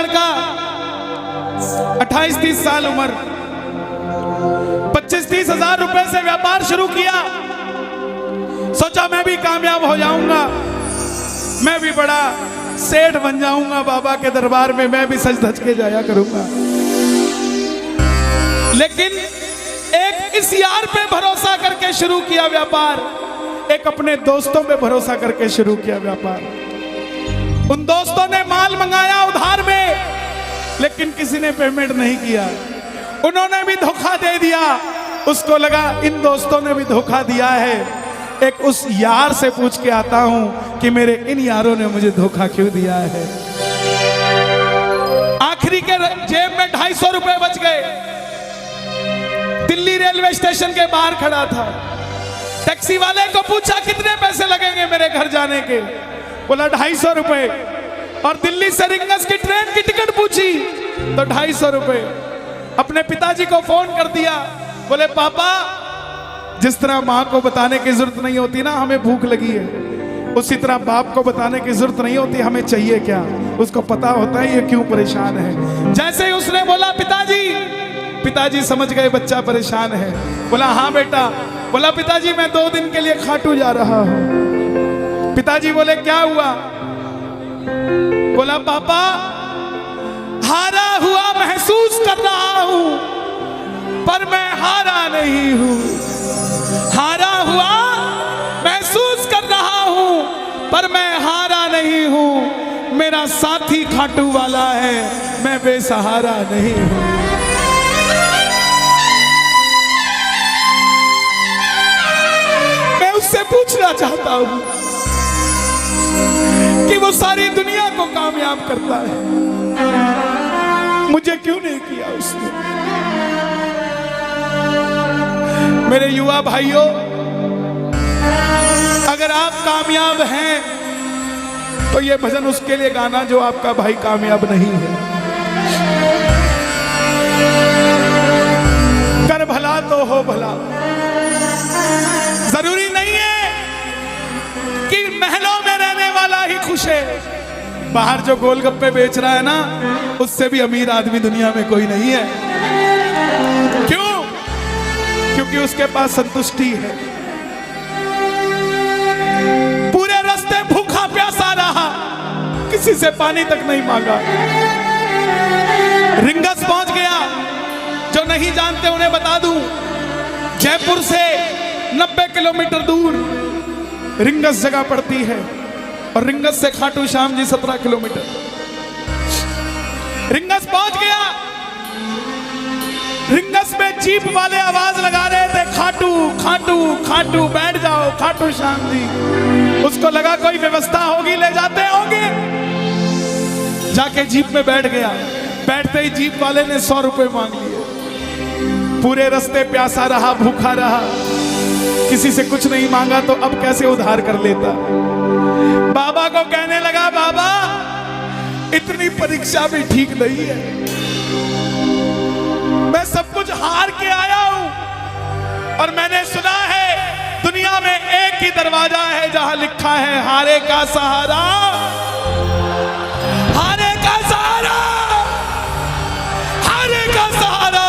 लड़का 28-30 साल उम्र, 25-30 हजार रुपए से व्यापार शुरू किया। सोचा मैं भी कामयाब हो जाऊंगा, मैं भी बड़ा सेठ बन जाऊंगा, बाबा के दरबार में मैं भी सज धज के जाया करूंगा। लेकिन एक इस यार पे भरोसा करके शुरू किया व्यापार, एक अपने दोस्तों पे भरोसा करके शुरू किया व्यापार। उन दोस्तों ने माल मंगाया उधार में, लेकिन किसी ने पेमेंट नहीं किया। उन्होंने भी धोखा दे दिया। उसको लगा इन दोस्तों ने भी धोखा दिया है, एक उस यार से पूछ के आता हूं कि मेरे इन यारों ने मुझे धोखा क्यों दिया है। आखिरी के जेब में 250 रुपए बच गए। दिल्ली रेलवे स्टेशन के बाहर खड़ा था। टैक्सी वाले को पूछा कितने पैसे लगेंगे मेरे घर जाने के, बोला 250 रुपए। और दिल्ली से रिंगस की ट्रेन की टिकट पूछी तो 250 रुपए। अपने पिताजी को फोन कर दिया, बोले पापा जिस तरह माँ को बताने की जरूरत नहीं होती ना हमें भूख लगी है, उसी तरह बाप को बताने की जरूरत नहीं होती हमें चाहिए क्या, उसको पता होता है ये क्यों परेशान है। जैसे ही उसने बोला पिताजी समझ गए बच्चा परेशान है। बोला हाँ बेटा। बोला पिताजी मैं 2 दिन के लिए खाटू जा रहा हूं। पिताजी बोले क्या हुआ? बोला पापा हारा हुआ महसूस कर रहा हूं, पर मैं हारा नहीं हूं। हारा हुआ महसूस कर रहा हूं, पर मैं हारा नहीं हूं। मेरा साथी खाटू वाला है, मैं बेसहारा नहीं हूं। मैं उससे पूछना चाहता हूं कि वो सारी दुनिया को कामयाब करता है, मुझे क्यों नहीं किया उसने? मेरे युवा भाइयों, अगर आप कामयाब हैं तो ये भजन उसके लिए गाना जो आपका भाई कामयाब नहीं है। कर भला तो हो भला। जरूरी नहीं है कि महलों में रहने वाला ही खुश है। बाहर जो गोलगप्पे बेच रहा है ना, उससे भी अमीर आदमी दुनिया में कोई नहीं है। क्यों? क्योंकि उसके पास संतुष्टि है। पूरे रास्ते भूखा प्यासा रहा, किसी से पानी तक नहीं मांगा। रिंगस पहुंच गया। जो नहीं जानते उन्हें बता दूं, जयपुर से 90 किलोमीटर दूर रिंगस जगह पड़ती है, और रिंगस से खाटू श्याम जी 17 किलोमीटर। रिंगस पहुंच गया। रिंगस में जीप वाले आवाज लगा रहे थे, खाटू खाटू खाटू बैठ जाओ खाटू श्याम जी। उसको लगा कोई व्यवस्था होगी, ले जाते होंगे। जाके जीप में बैठ गया। बैठते ही जीप वाले ने 100 रुपए मांग लिए। पूरे रास्ते प्यासा रहा, भूखा रहा, किसी से कुछ नहीं मांगा तो अब कैसे उधार कर लेता। बाबा को कहने लगा बाबा इतनी परीक्षा भी ठीक नहीं है, मैं सब कुछ हार के आया हूं, और मैंने सुना है दुनिया में एक ही दरवाजा है जहां लिखा है हारे का सहारा, हारे का सहारा, हारे का सहारा।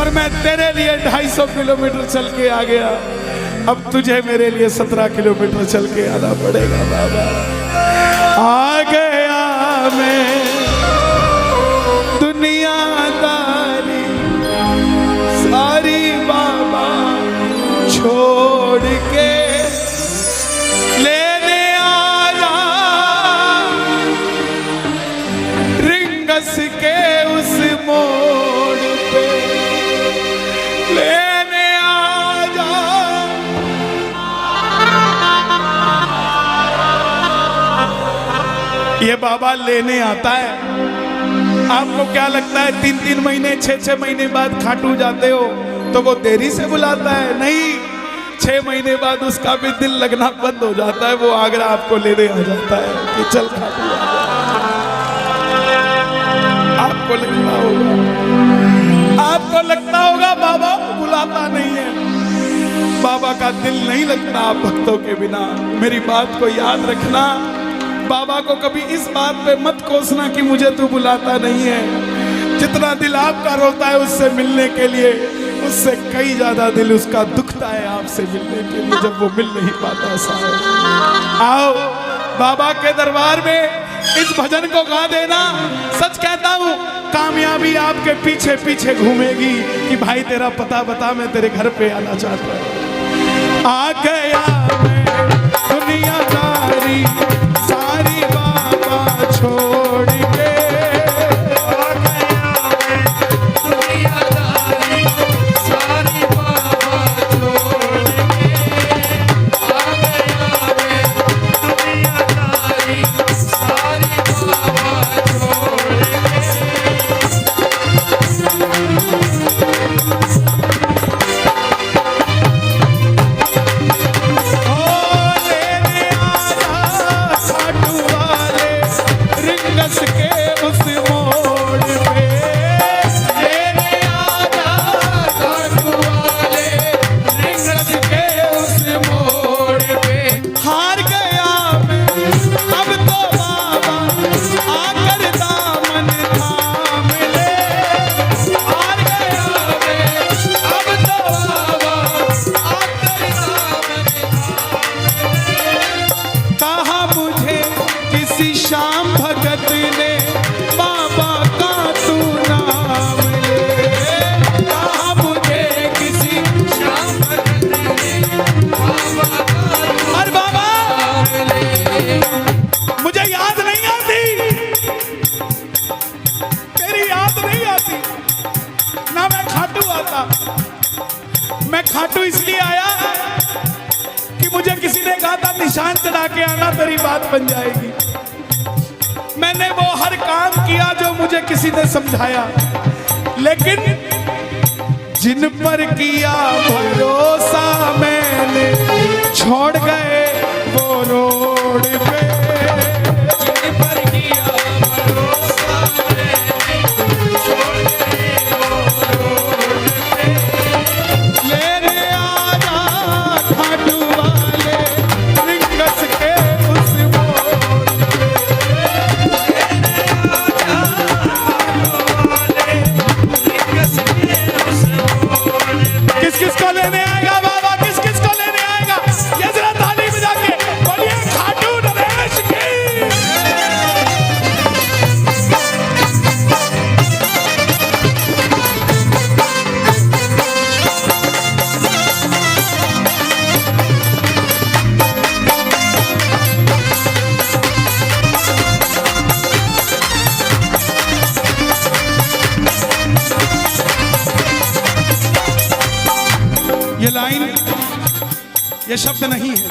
और मैं तेरे लिए 250 किलोमीटर चल के आ गया, अब तुझे मेरे लिए 17 किलोमीटर चल के आना पड़ेगा बाबा। आ गया मैं दुनियादारी सारी बाबा छोड़ के, लेने आया रिंगस के उस मोड़ पे, लेने आया। ये बाबा लेने आता है। आपको क्या लगता है 3-3 महीने 6-6 महीने बाद खाटू जाते हो तो वो देरी से बुलाता है? नहीं, 6 महीने बाद उसका भी दिल लगना बंद हो जाता है। वो आगरा आपको लेने आ जाता है कि चल खाटू आ जा। आपको लगता होगा बाबा बुलाता नहीं है। बाबा का दिल नहीं लगता आप भक्तों के बिना। मेरी बात को याद रखना, बाबा को कभी इस बात पे मत कोसना कि मुझे तू बुलाता नहीं है। जितना दिल आपका रोता है उससे मिलने के लिए, उससे कई ज्यादा दिल उसका दुखता है आपसे मिलने के लिए, जब वो मिल नहीं पाता। साहब आओ बाबा के दरबार में इस भजन को गा देना। सच कहता हूँ कामयाबी आपके पीछे पीछे घूमेगी कि भाई तेरा पता बता, मैं तेरे घर पे आना चाहता हूँ। आ गया मैं दुनियादारी सारी बाबा छोड़ के, आ गया मैं दुनियादारी सारी बाबा छोड़ के, आ गया मैं दुनियादारी सारी बाबा छोड़ खाटू इसलिए आया कि मुझे किसी ने कहा था निशान चढ़ा के आना तेरी बात बन जाएगी। मैंने वो हर काम किया जो मुझे किसी ने समझाया, लेकिन जिन पर किया भरोसा मैंने छोड़ गए वो रोड पे, जिन पर किया भरोसा मैंने छोड़ गए वो रोड पे। लेने आजा खाटू वाले रिंगस के उस मोड़ पे, लेने आजा खाटू वाले रिंगस के उस मोड़ पे। किस किस को लेने आएगा बाबा, किस किस को लेने आएगा? ये जरा ताली बजा के बोलिए खाटू नरेश की। ये लाइन, ये शब्द नहीं है,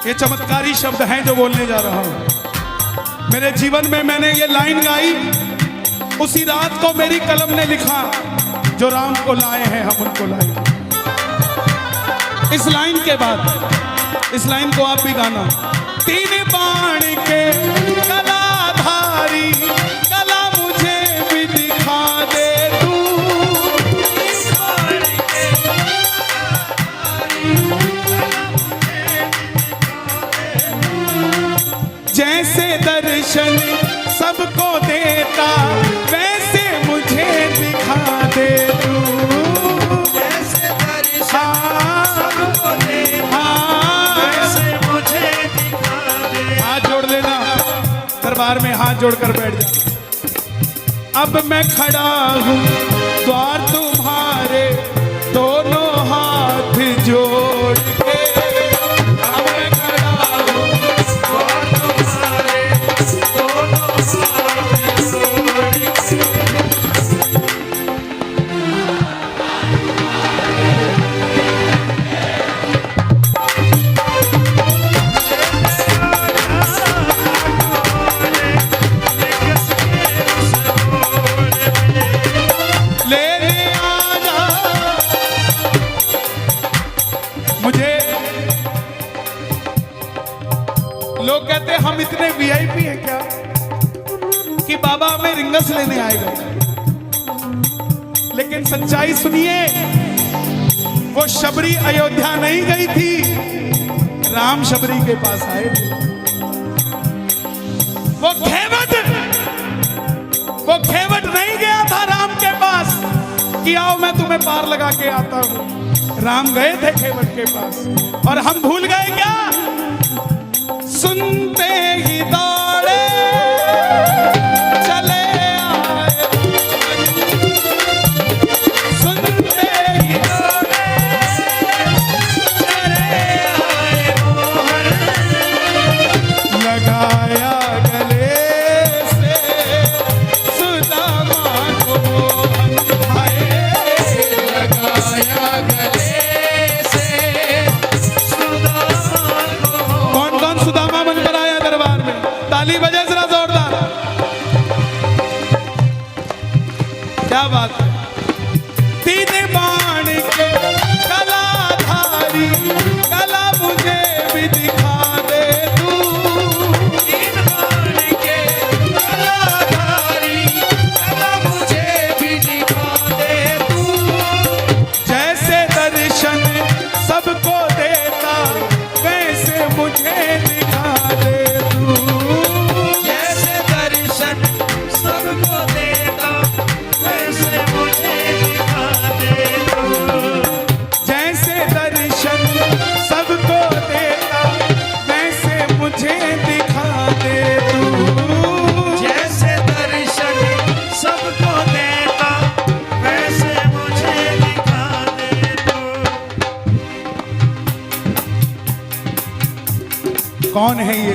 ये चमत्कारी शब्द हैं जो बोलने जा रहा हूं। मेरे जीवन में मैंने ये लाइन गाई उसी रात को मेरी कलम ने लिखा, जो राम को लाए हैं हम उनको लाएंगे। इस लाइन के बाद इस लाइन को आप भी गाना। तीन बाण के कलाधारी कला मुझे भी दिखा दे तू, जैसे दर्शन सबको देता वैसे मुझे दिखा दे तू, जैसे दर्शन सबको देता वैसे मुझे दिखा दे। हाथ जोड़ लेना, दरबार में हाथ जोड़कर बैठ जा। अब मैं खड़ा हूँ द्वार तुम्हारे दोनों हाथ जोड़ के, अब मैं खड़ा हूँ द्वार तुम्हारे दोनों हाथ जोड़ के। लोग कहते हम इतने वीआईपी हैं क्या कि बाबा हमें रिंगस लेने आएगा, लेकिन सच्चाई सुनिए, वो शबरी अयोध्या नहीं गई थी, राम शबरी के पास आए थे। वो खेवट नहीं गया था राम के पास कि आओ मैं तुम्हें पार लगा के आता हूं। राम गए थे खेवट के पास और हम भूल गए क्या? सुनते ही दौड़े चले आए, सुनते ही दौड़े चले आए मोहन, लगाया गले से सुदामा को मोहन, लगाया गले से सुदामा को। कौन कौन सुदामा बनकर आया दरबार में? ताली बजे जरा जोरदार। क्या बात है? तीन बाण के कलाधारी कला मुझे भी दिखा दे तू, तीन बाण के कलाधारी कला मुझे भी दिखा दे तू, जैसे दर्शन सबको देता वैसे मुझे दिखा दे तू, जैसे दर्शन सबको देता वैसे मुझे दिखा दे तू, जैसे दर्शन सबको देता वैसे मुझे दिखा दे तू, जैसे दर्शन सबको देता वैसे मुझे दिखा दे तू। कौन है ये?